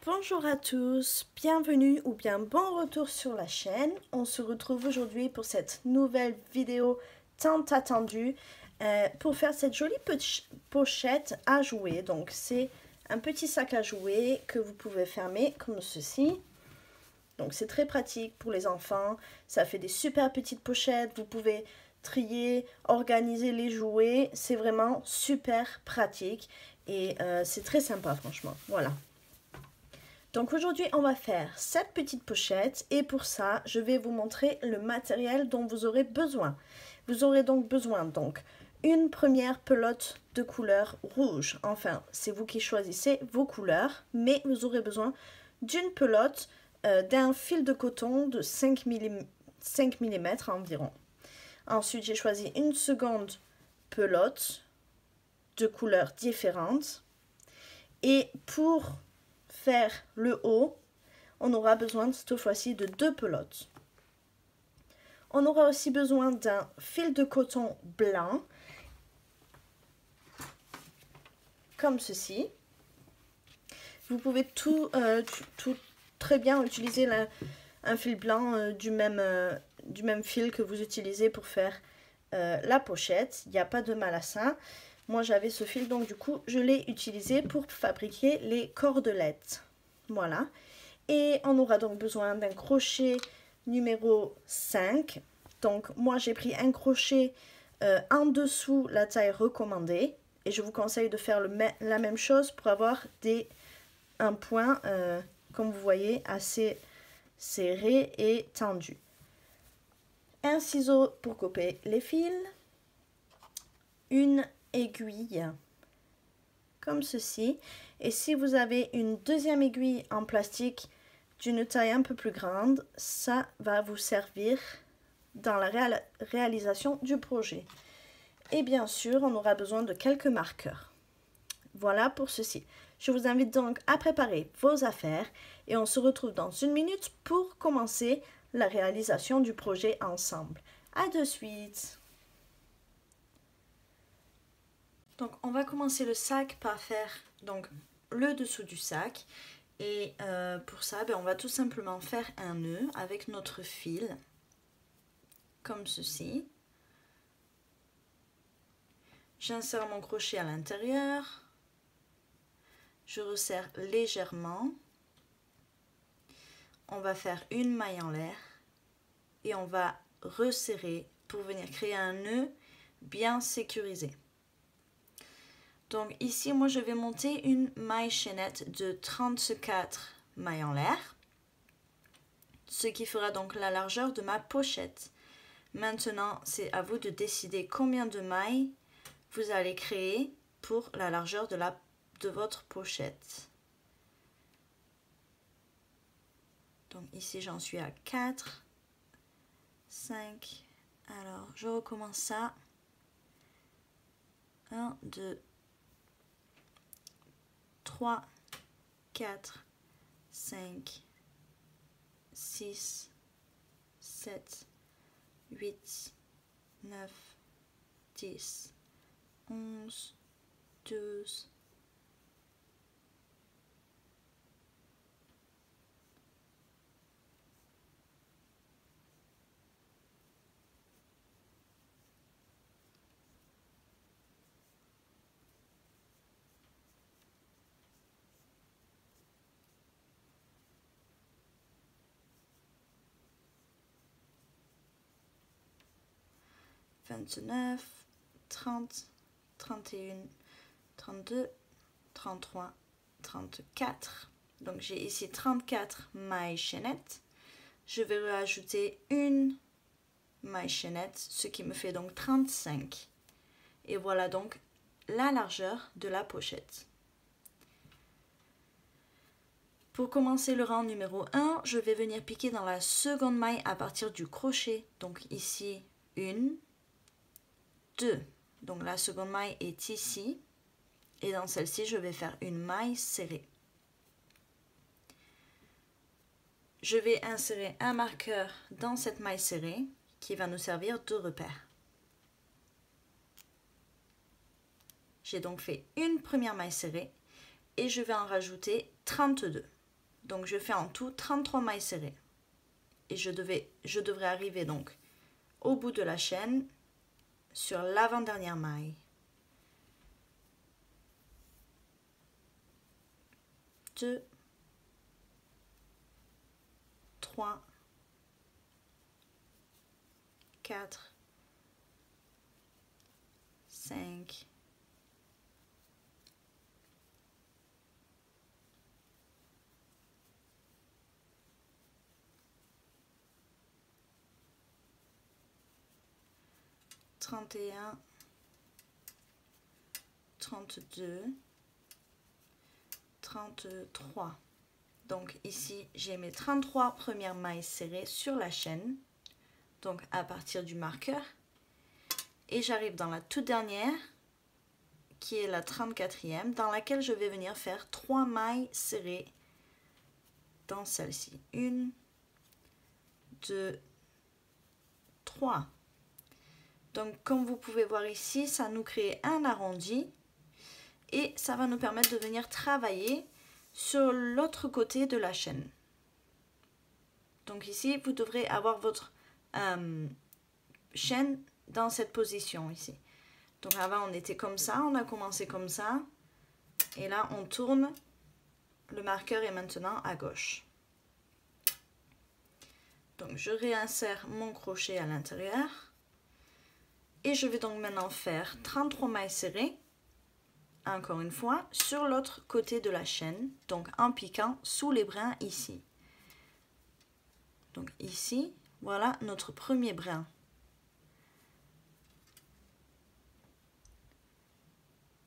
Bonjour à tous, bienvenue ou bien bon retour sur la chaîne. On se retrouve aujourd'hui pour cette nouvelle vidéo tant attendue pour faire cette jolie pochette à jouer. Donc c'est un petit sac à jouer que vous pouvez fermer comme ceci. Donc c'est très pratique pour les enfants, ça fait des super petites pochettes, vous pouvez trier, organiser les jouets, c'est vraiment super pratique et c'est très sympa franchement, voilà. Donc aujourd'hui, on va faire cette petite pochette et pour ça, je vais vous montrer le matériel dont vous aurez besoin. Vous aurez donc besoin une première pelote de couleur rouge. Enfin, c'est vous qui choisissez vos couleurs, mais vous aurez besoin d'une pelote, d'un fil de coton de 5 mm environ. Ensuite, j'ai choisi une seconde pelote de couleurs différentes. Et pour faire le haut, on aura besoin cette fois-ci de 2 pelotes. On aura aussi besoin d'un fil de coton blanc, comme ceci. Vous pouvez tout très bien utiliser un fil blanc du même fil que vous utilisez pour faire la pochette. Il n'y a pas de mal à ça. Moi, j'avais ce fil, donc du coup, je l'ai utilisé pour fabriquer les cordelettes. Voilà. Et on aura donc besoin d'un crochet numéro 5. Donc, moi, j'ai pris un crochet en dessous la taille recommandée. Et je vous conseille de faire la même chose pour avoir un point, comme vous voyez, assez serré et tendu. Un ciseau pour couper les fils. Une aiguille comme ceci, et si vous avez une deuxième aiguille en plastique d'une taille un peu plus grande, ça va vous servir dans la réalisation du projet. Et bien sûr, on aura besoin de quelques marqueurs. Voilà pour ceci. Je vous invite donc à préparer vos affaires et on se retrouve dans une minute pour commencer la réalisation du projet ensemble. À de suite. Donc on va commencer le sac par faire donc le dessous du sac et pour ça on va tout simplement faire un nœud avec notre fil comme ceci. J'insère mon crochet à l'intérieur, je resserre légèrement, on va faire une maille en l'air et on va resserrer pour venir créer un nœud bien sécurisé. Donc ici, moi, je vais monter une maille chaînette de 34 mailles en l'air, ce qui fera donc la largeur de ma pochette. Maintenant, c'est à vous de décider combien de mailles vous allez créer pour la largeur de votre pochette. Donc ici, j'en suis à 4, 5, alors je recommence ça. 1, 2, 3, 4, 5, 6, 7, 8, 9, 10, 11, 12, 29, 30, 31, 32, 33, 34. Donc j'ai ici 34 mailles chaînettes. Je vais rajouter une maille chaînette, ce qui me fait donc 35. Et voilà donc la largeur de la pochette. Pour commencer le rang numéro 1, je vais venir piquer dans la seconde maille à partir du crochet. Donc ici, 1, 2. Donc la seconde maille est ici. Et dans celle-ci, je vais faire une maille serrée. Je vais insérer un marqueur dans cette maille serrée qui va nous servir de repère. J'ai donc fait une première maille serrée et je vais en rajouter 32. Donc je fais en tout 33 mailles serrées. Et je devrais arriver donc au bout de la chaîne sur l'avant-dernière maille. 2, 3, 4, 5, 31, 32, 33. Donc ici, j'ai mes 33 premières mailles serrées sur la chaîne, donc à partir du marqueur. Et j'arrive dans la toute dernière, qui est la 34e, dans laquelle je vais venir faire 3 mailles serrées dans celle-ci. 1, 2, 3. Donc comme vous pouvez voir ici, ça nous crée un arrondi et ça va nous permettre de venir travailler sur l'autre côté de la chaîne. Donc ici, vous devrez avoir votre chaîne dans cette position ici. Donc avant, on était comme ça, on a commencé comme ça. Et là, on tourne. Le marqueur est maintenant à gauche. Donc je réinsère mon crochet à l'intérieur. Et je vais donc maintenant faire 33 mailles serrées, encore une fois, sur l'autre côté de la chaîne, donc en piquant sous les brins ici. Donc ici, voilà notre premier brin.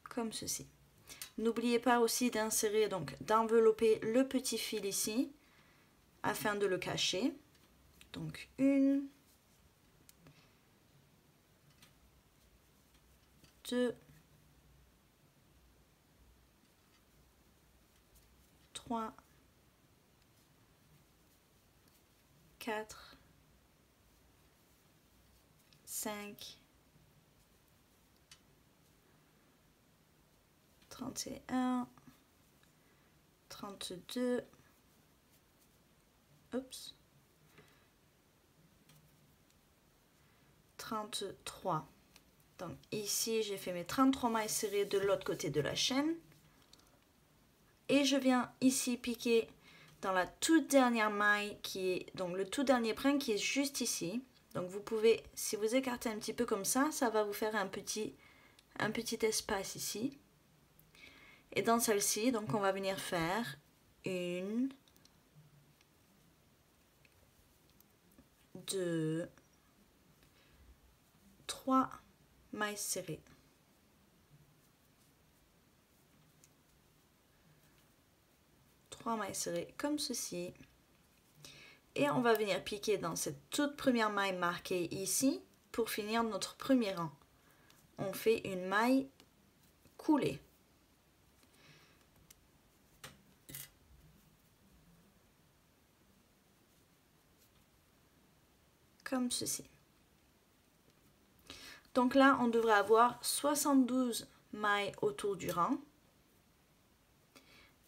Comme ceci. N'oubliez pas aussi d'insérer, donc d'envelopper le petit fil ici, afin de le cacher. Donc 1, 2, 3, 4, 5, 31, 32, oups, 33. Donc ici, j'ai fait mes 33 mailles serrées de l'autre côté de la chaîne. Et je viens ici piquer dans la toute dernière maille qui est, donc le tout dernier brin qui est juste ici. Donc vous pouvez, si vous écartez un petit peu comme ça va vous faire un petit espace ici. Et dans celle-ci, donc on va venir faire 1, 2, 3 mailles serrées. Mailles serrées comme ceci. Et on va venir piquer dans cette toute première maille marquée ici pour finir notre premier rang. On fait une maille coulée. Comme ceci. Donc là, on devrait avoir 72 mailles autour du rang.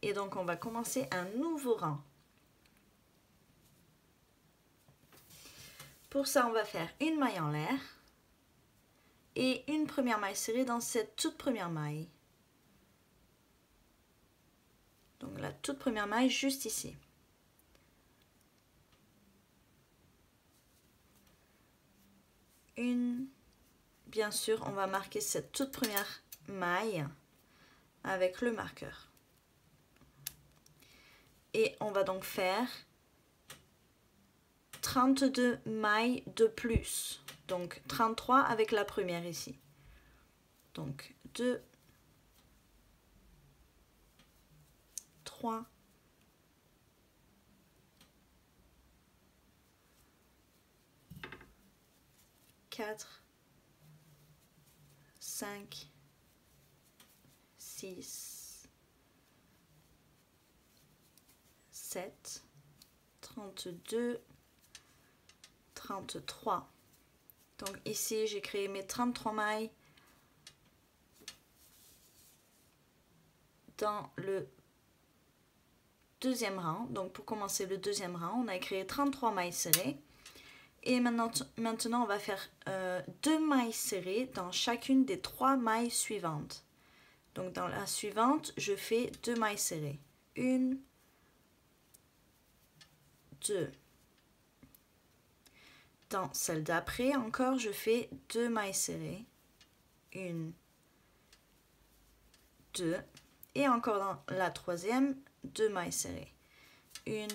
Et donc, on va commencer un nouveau rang. Pour ça, on va faire une maille en l'air et une première maille serrée dans cette toute première maille. Donc, la toute première maille juste ici. Bien sûr, on va marquer cette toute première maille avec le marqueur. Et on va donc faire 32 mailles de plus. Donc 33 avec la première ici. Donc 2, 3, 4, 5, 6, 7, 32, 33. Donc ici, j'ai créé mes 33 mailles dans le deuxième rang. Donc pour commencer le deuxième rang, on a créé 33 mailles serrées. Et maintenant on va faire 2 mailles serrées dans chacune des 3 mailles suivantes. Donc dans la suivante, je fais 2 mailles serrées. 1, 2. Dans celle d'après, encore, je fais 2 mailles serrées. 1, 2. Et encore dans la troisième, 2 mailles serrées. 1,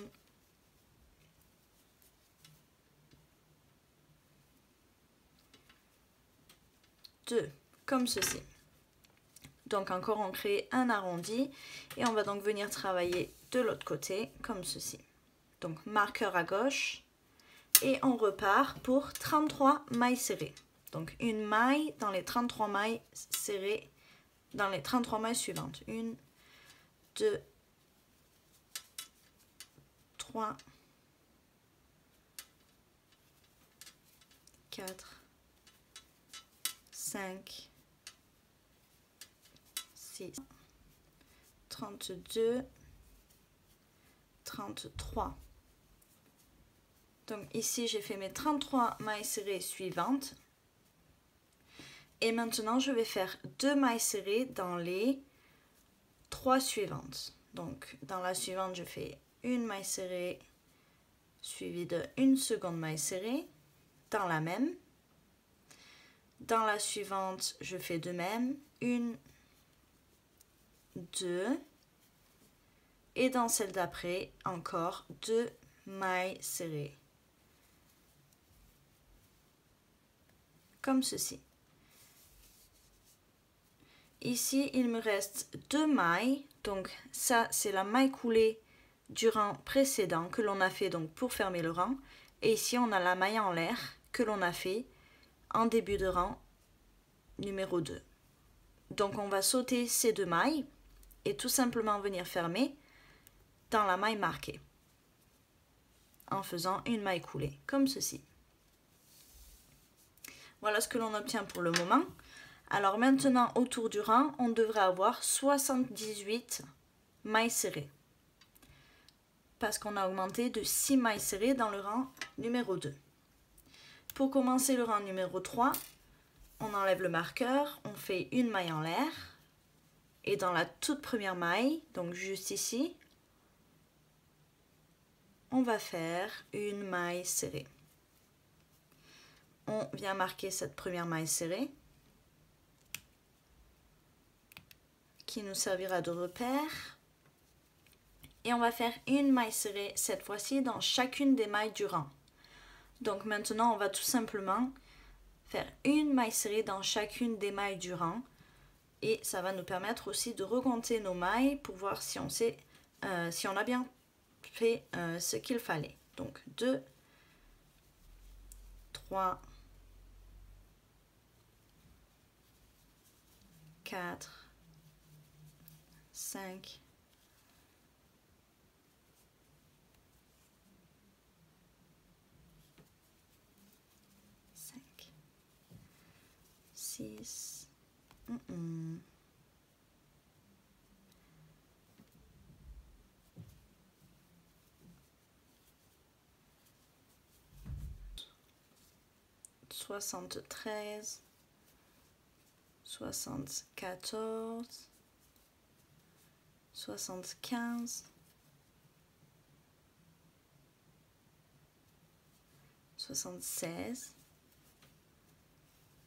2, comme ceci. Donc encore, on crée un arrondi et on va donc venir travailler de l'autre côté, comme ceci. Donc marqueur à gauche et on repart pour 33 mailles serrées. Donc une maille dans les 33 mailles serrées, dans les 33 mailles suivantes. 1, 2, 3, 4, 5, 6, 32, 33. Donc ici, j'ai fait mes 33 mailles serrées suivantes. Et maintenant, je vais faire 2 mailles serrées dans les 3 suivantes. Donc dans la suivante, je fais une maille serrée suivie de une seconde maille serrée dans la même. Dans la suivante, je fais de même. 1, 2. Et dans celle d'après, encore 2 mailles serrées. Comme ceci. Ici, il me reste 2 mailles. Donc ça, c'est la maille coulée du rang précédent que l'on a fait donc pour fermer le rang. Et ici, on a la maille en l'air que l'on a fait en début de rang numéro 2. Donc on va sauter ces 2 mailles et tout simplement venir fermer dans la maille marquée en faisant une maille coulée, comme ceci. Voilà ce que l'on obtient pour le moment. Alors maintenant, autour du rang, on devrait avoir 78 mailles serrées. Parce qu'on a augmenté de 6 mailles serrées dans le rang numéro 2. Pour commencer le rang numéro 3, on enlève le marqueur, on fait une maille en l'air. Et dans la toute première maille, donc juste ici, on va faire une maille serrée. On vient marquer cette première maille serrée qui nous servira de repère. Et on va faire une maille serrée cette fois-ci dans chacune des mailles du rang. Donc maintenant, on va tout simplement faire une maille serrée dans chacune des mailles du rang. Et ça va nous permettre aussi de recompter nos mailles pour voir si on sait, si on a bien fait ce qu'il fallait. Donc 2, 3, 4, 5, 6, 73, 74, 75, 76,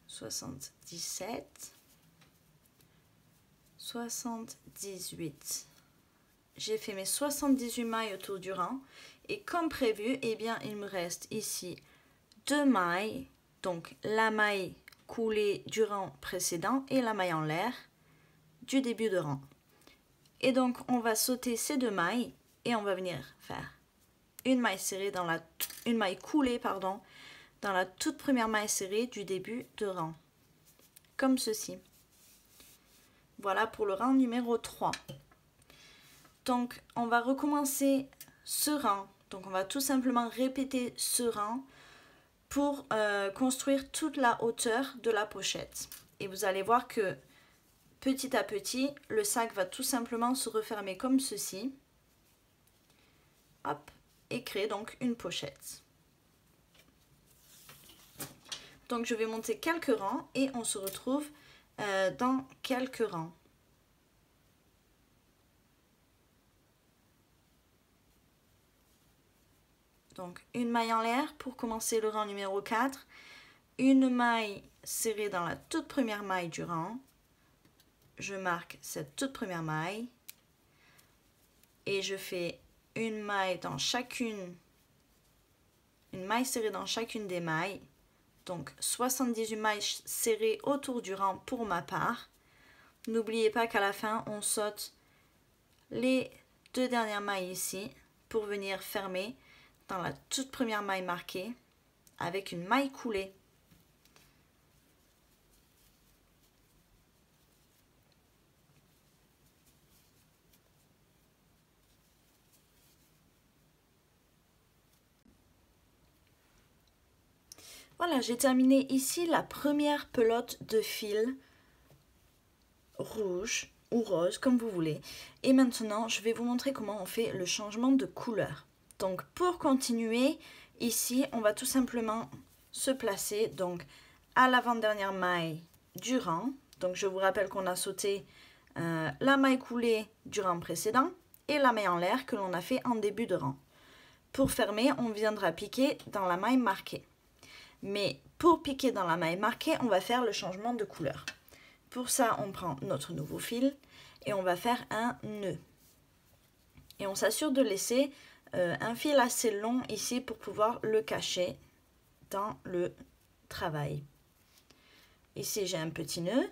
77, 78. J'ai fait mes 78 mailles autour du rang et comme prévu, eh bien, il me reste ici 2 mailles, donc la maille coulée du rang précédent et la maille en l'air du début de rang. Et donc, on va sauter ces 2 mailles et on va venir faire une maille serrée dans une maille coulée, pardon, dans la toute première maille serrée du début de rang, comme ceci. Voilà pour le rang numéro 3. Donc, on va recommencer ce rang. Donc, on va tout simplement répéter ce rang pour construire toute la hauteur de la pochette. Et vous allez voir que petit à petit, le sac va tout simplement se refermer comme ceci. hop, et créer donc une pochette. Donc je vais monter quelques rangs et on se retrouve dans quelques rangs. Donc une maille en l'air pour commencer le rang numéro 4, une maille serrée dans la toute première maille du rang. Je marque cette toute première maille et je fais une maille dans chacune, une maille serrée dans chacune des mailles. Donc 78 mailles serrées autour du rang pour ma part. N'oubliez pas qu'à la fin, on saute les 2 dernières mailles ici pour venir fermer dans la toute première maille marquée avec une maille coulée. Voilà, j'ai terminé ici la première pelote de fil rouge ou rose, comme vous voulez. Et maintenant, je vais vous montrer comment on fait le changement de couleur. Donc, pour continuer, ici, on va tout simplement se placer donc à l'avant-dernière maille du rang. Donc, je vous rappelle qu'on a sauté la maille coulée du rang précédent et la maille en l'air que l'on a fait en début de rang. Pour fermer, on viendra piquer dans la maille marquée. Mais pour piquer dans la maille marquée, on va faire le changement de couleur. Pour ça, on prend notre nouveau fil et on va faire un nœud. Et on s'assure de laisser un fil assez long ici pour pouvoir le cacher dans le travail. Ici, j'ai un petit nœud.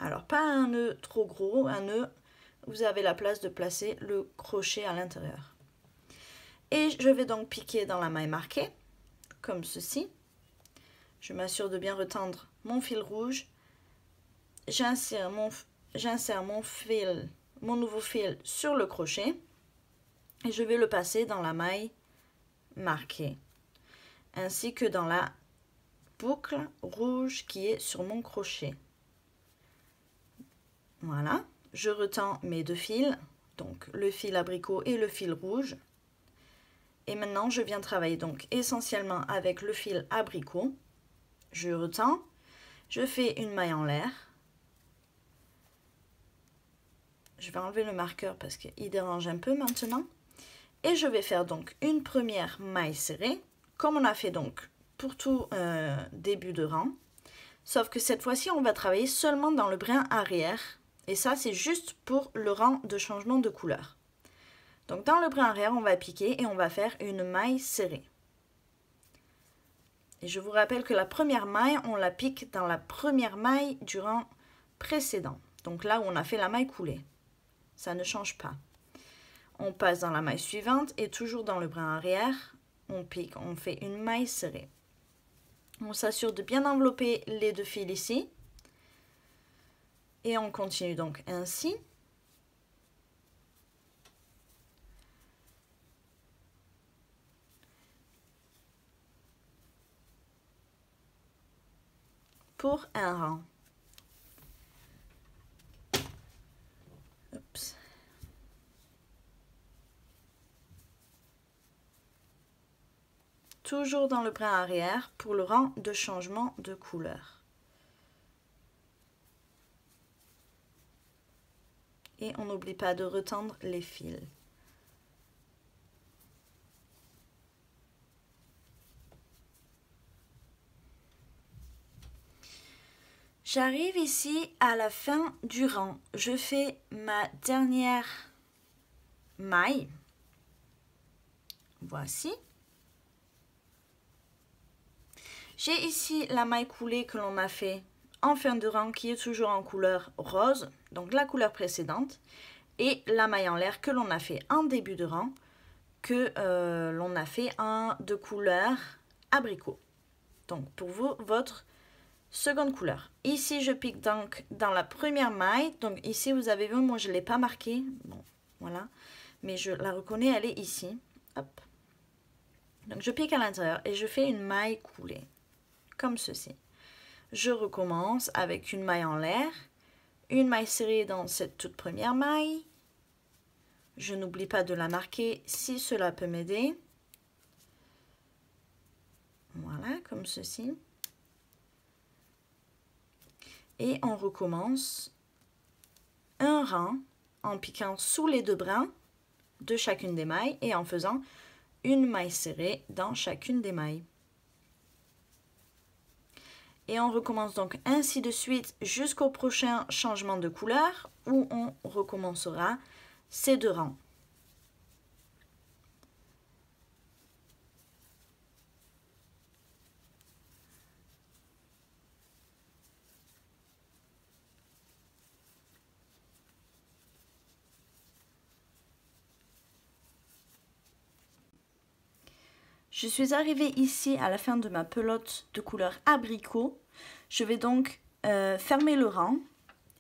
Alors, pas un nœud trop gros, un nœud, vous avez la place de placer le crochet à l'intérieur. Et je vais donc piquer dans la maille marquée, comme ceci. Je m'assure de bien retendre mon fil rouge. J'insère mon nouveau fil sur le crochet et je vais le passer dans la maille marquée, ainsi que dans la boucle rouge qui est sur mon crochet. Voilà, je retends mes 2 fils, donc le fil abricot et le fil rouge. Et maintenant, je viens travailler donc essentiellement avec le fil abricot. Je retends, je fais une maille en l'air. Je vais enlever le marqueur parce qu'il dérange un peu maintenant. Et je vais faire donc une première maille serrée, comme on a fait donc pour tout début de rang. Sauf que cette fois-ci, on va travailler seulement dans le brin arrière. Et ça, c'est juste pour le rang de changement de couleur. Donc dans le brin arrière, on va piquer et on va faire une maille serrée. Et je vous rappelle que la première maille, on la pique dans la première maille du rang précédent. Donc là où on a fait la maille coulée. Ça ne change pas. On passe dans la maille suivante et toujours dans le brin arrière, on pique, on fait une maille serrée. On s'assure de bien envelopper les 2 fils ici. Et on continue donc ainsi. Pour un rang. Oups. Toujours dans le brin arrière pour le rang de changement de couleur. Et on n'oublie pas de retendre les fils. J'arrive ici à la fin du rang. Je fais ma dernière maille. Voici. J'ai ici la maille coulée que l'on a fait en fin de rang qui est toujours en couleur rose, donc la couleur précédente, et la maille en l'air que l'on a fait en début de rang, que l'on a fait de couleur abricot. Donc pour vous, votre seconde couleur. Ici, je pique donc dans la première maille. Donc ici, vous avez vu, moi je ne l'ai pas marqué. Bon, voilà. Mais je la reconnais, elle est ici. Hop. Donc je pique à l'intérieur et je fais une maille coulée. Comme ceci. Je recommence avec une maille en l'air. Une maille serrée dans cette toute première maille. Je n'oublie pas de la marquer si cela peut m'aider. Voilà, comme ceci. Et on recommence un rang en piquant sous les 2 brins de chacune des mailles et en faisant une maille serrée dans chacune des mailles. Et on recommence donc ainsi de suite jusqu'au prochain changement de couleur où on recommencera ces 2 rangs. Je suis arrivée ici à la fin de ma pelote de couleur abricot. Je vais donc fermer le rang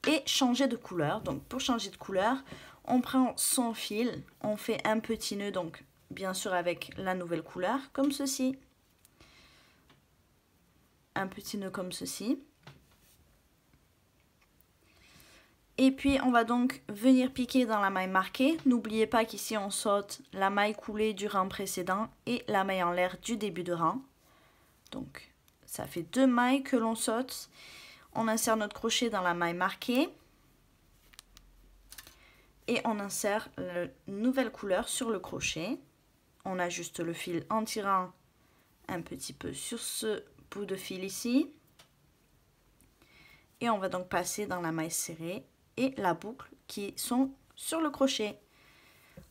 et changer de couleur. Donc pour changer de couleur, on prend son fil, on fait un petit nœud, donc bien sûr avec la nouvelle couleur, comme ceci. Un petit nœud comme ceci. Et puis on va donc venir piquer dans la maille marquée. N'oubliez pas qu'ici on saute la maille coulée du rang précédent et la maille en l'air du début de rang. Donc ça fait 2 mailles que l'on saute. On insère notre crochet dans la maille marquée. Et on insère la nouvelle couleur sur le crochet. On ajuste le fil en tirant un petit peu sur ce bout de fil ici. Et on va donc passer dans la maille serrée et la boucle qui sont sur le crochet.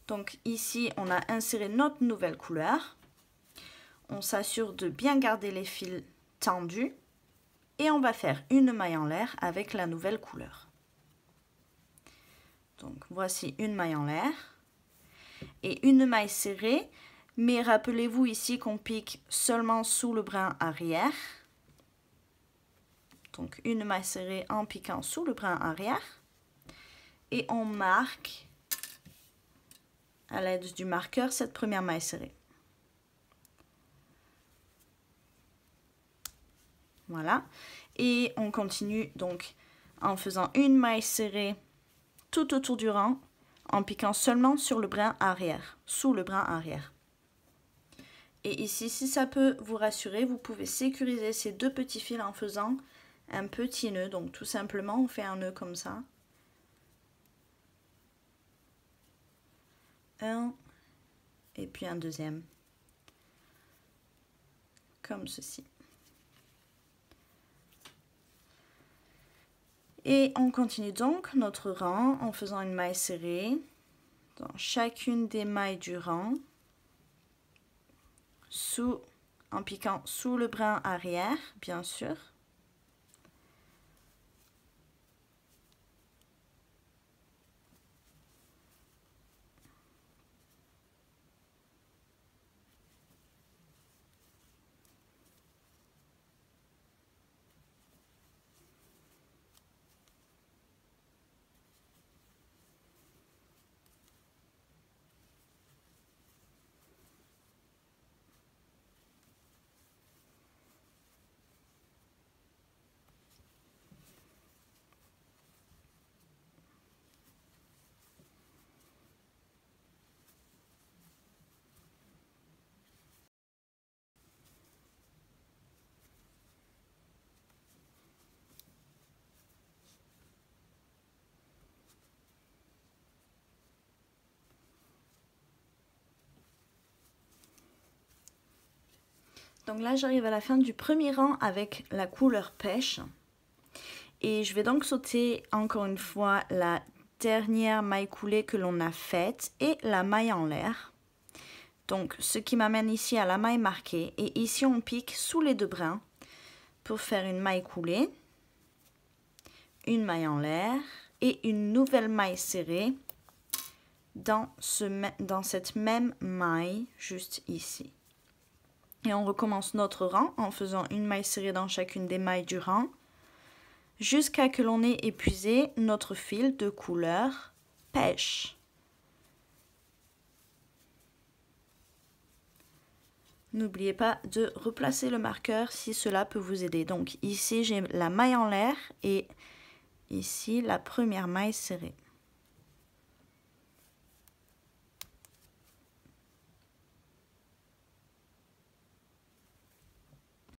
Donc ici, on a inséré notre nouvelle couleur. On s'assure de bien garder les fils tendus. Et on va faire une maille en l'air avec la nouvelle couleur. Donc voici une maille en l'air et une maille serrée. Mais rappelez-vous ici qu'on pique seulement sous le brin arrière. Donc une maille serrée en piquant sous le brin arrière. Et on marque à l'aide du marqueur cette première maille serrée. Voilà. Et on continue donc en faisant une maille serrée tout autour du rang, en piquant seulement sur le brin arrière, sous le brin arrière. Et ici, si ça peut vous rassurer, vous pouvez sécuriser ces 2 petits fils en faisant un petit nœud. Donc tout simplement, on fait un nœud comme ça. Un et puis un deuxième. Comme ceci. Et on continue donc notre rang en faisant une maille serrée dans chacune des mailles du rang, en piquant sous le brin arrière, bien sûr. Donc là, j'arrive à la fin du premier rang avec la couleur pêche. Et je vais donc sauter encore une fois la dernière maille coulée que l'on a faite et la maille en l'air. Donc ce qui m'amène ici à la maille marquée. Et ici, on pique sous les 2 brins pour faire une maille coulée, une maille en l'air et une nouvelle maille serrée dans cette même maille juste ici. Et on recommence notre rang en faisant une maille serrée dans chacune des mailles du rang jusqu'à ce que l'on ait épuisé notre fil de couleur pêche. N'oubliez pas de replacer le marqueur si cela peut vous aider. Donc ici, j'ai la maille en l'air et ici, la première maille serrée.